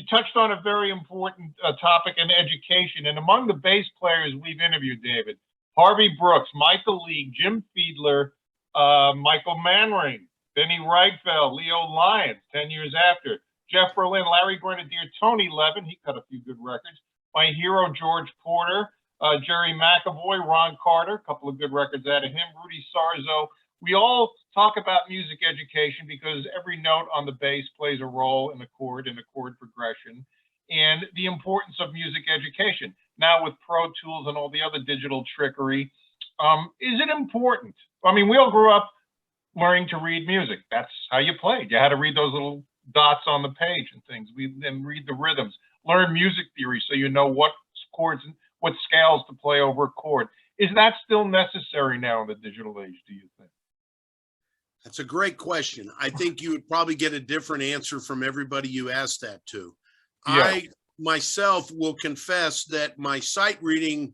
you touched on a very important topic in education. And among the bass players we've interviewed, David, Harvey Brooks, Michael League, Jim Fiedler, Michael Manring, Benny Reichfeld, Leo Lyons, 10 years after, Jeff Berlin, Larry Grenadier, Tony Levin, he cut a few good records, my hero, George Porter, Jerry McAvoy, Ron Carter, a couple of good records out of him, Rudy Sarzo. We all talk about music education because every note on the bass plays a role in the chord progression, and the importance of music education. Now with Pro Tools and all the other digital trickery, is it important? I mean, we all grew up learning to read music. That's how you played. You had to read those little dots on the page and things. We then read the rhythms, learn music theory so you know what chords and what scales to play over a chord. Is that still necessary now in the digital age, do you think? That's a great question. I think you would probably get a different answer from everybody you asked that to. Yeah. I myself will confess that my sight reading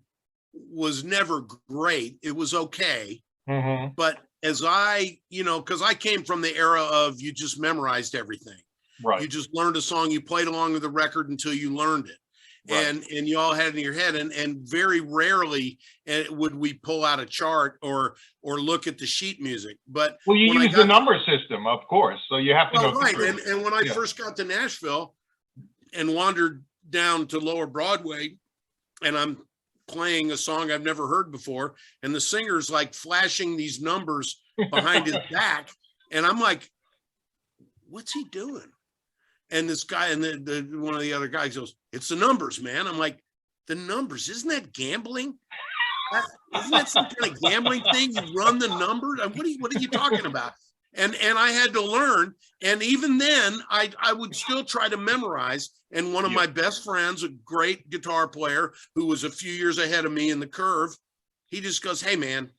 was never great. It was okay. Mm-hmm. But as because I came from the era of you just memorized everything. Right. You just learned a song, you played along with the record until you learned it. Right. And you all had it in your head, and very rarely would we pull out a chart or look at the sheet music. But you use the number system, of course, so you have to know. Right. And when I first got to Nashville and wandered down to Lower Broadway, and I'm playing a song I've never heard before, and the singer's like flashing these numbers behind his back, and I'm like, what's he doing? And this guy and the one of the other guys goes, "It's the numbers, man." I'm like, "The numbers? Isn't that gambling? Isn't that some kind of gambling thing? You run the numbers? What are you talking about?" And I had to learn. And even then, I would still try to memorize. And one of my best friends, a great guitar player who was a few years ahead of me in the curve, he just goes, "Hey, man,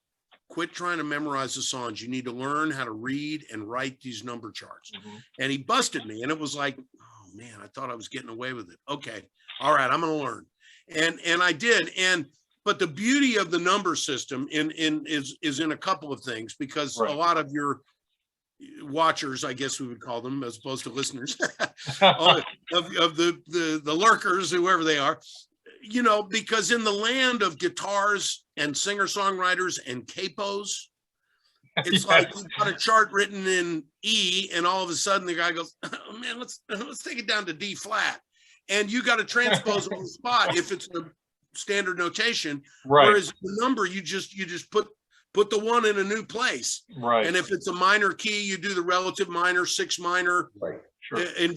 quit trying to memorize the songs. You need to learn how to read and write these number charts." Mm-hmm. And he busted me. And it was like, oh man, I thought I was getting away with it. Okay. All right. I'm going to learn. And I did. But the beauty of the number system is in a couple of things, because a lot of your watchers, I guess we would call them, as opposed to listeners, of the lurkers, whoever they are, because in the land of guitars and singer-songwriters and capos, it's like you've got a chart written in E, and all of a sudden the guy goes, "Oh man, let's take it down to D flat," and you got to transpose on the spot if it's a standard notation. Right. Whereas the number, you just put the one in a new place. Right. And if it's a minor key, you do the relative minor, 6 minor. Right. Sure. And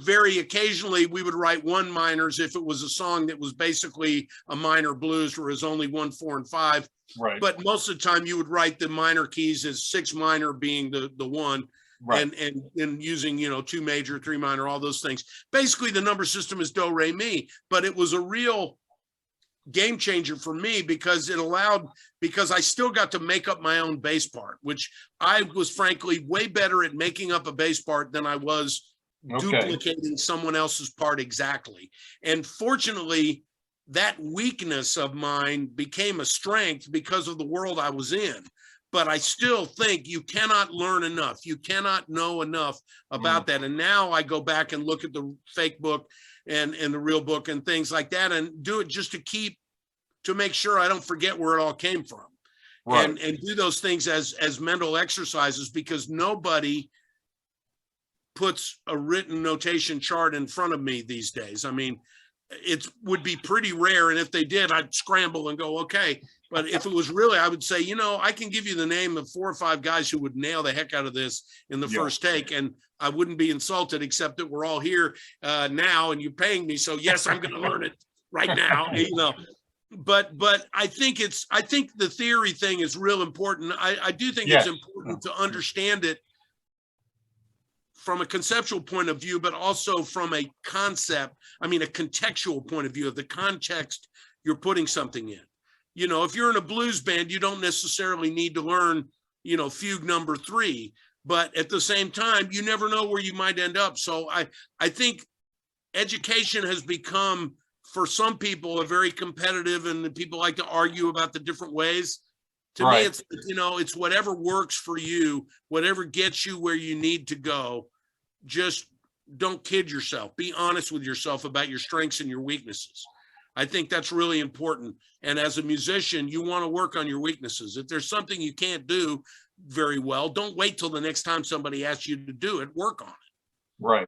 very occasionally we would write 1 minors if it was a song that was basically a minor blues where it's only 1, 4, and 5. Right. But most of the time you would write the minor keys as 6 minor being the 1. Right. And using, 2 major, 3 minor, all those things. Basically the number system is do, re, mi, but it was a real game changer for me because I still got to make up my own bass part, which I was frankly way better at making up a bass part than I was duplicating someone else's part exactly. And fortunately, that weakness of mine became a strength because of the world I was in. But I still think you cannot learn enough. You cannot know enough about that. And now I go back and look at the fake book and the real book and things like that, and do it just to make sure I don't forget where it all came from. Right. And do those things as mental exercises, because nobody puts a written notation chart in front of me these days. I mean, it would be pretty rare. And if they did, I'd scramble and go, okay. But if it was really, I would say, I can give you the name of 4 or 5 guys who would nail the heck out of this in the first take. And I wouldn't be insulted, except that we're all here now and you're paying me. So yes, I'm going to learn it right now, But I think the theory thing is real important. I do think it's important to understand it from a conceptual point of view, but also from a contextual point of view of the context you're putting something in. If you're in a blues band, you don't necessarily need to learn, fugue number 3, but at the same time, you never know where you might end up. So I think education has become, for some people, a very competitive, and people like to argue about the different ways. To me, it's whatever works for you, whatever gets you where you need to go. Just don't kid yourself. Be honest with yourself about your strengths and your weaknesses. I think that's really important. And as a musician, you want to work on your weaknesses. If there's something you can't do very well, don't wait till the next time somebody asks you to do it. Work on it. Right.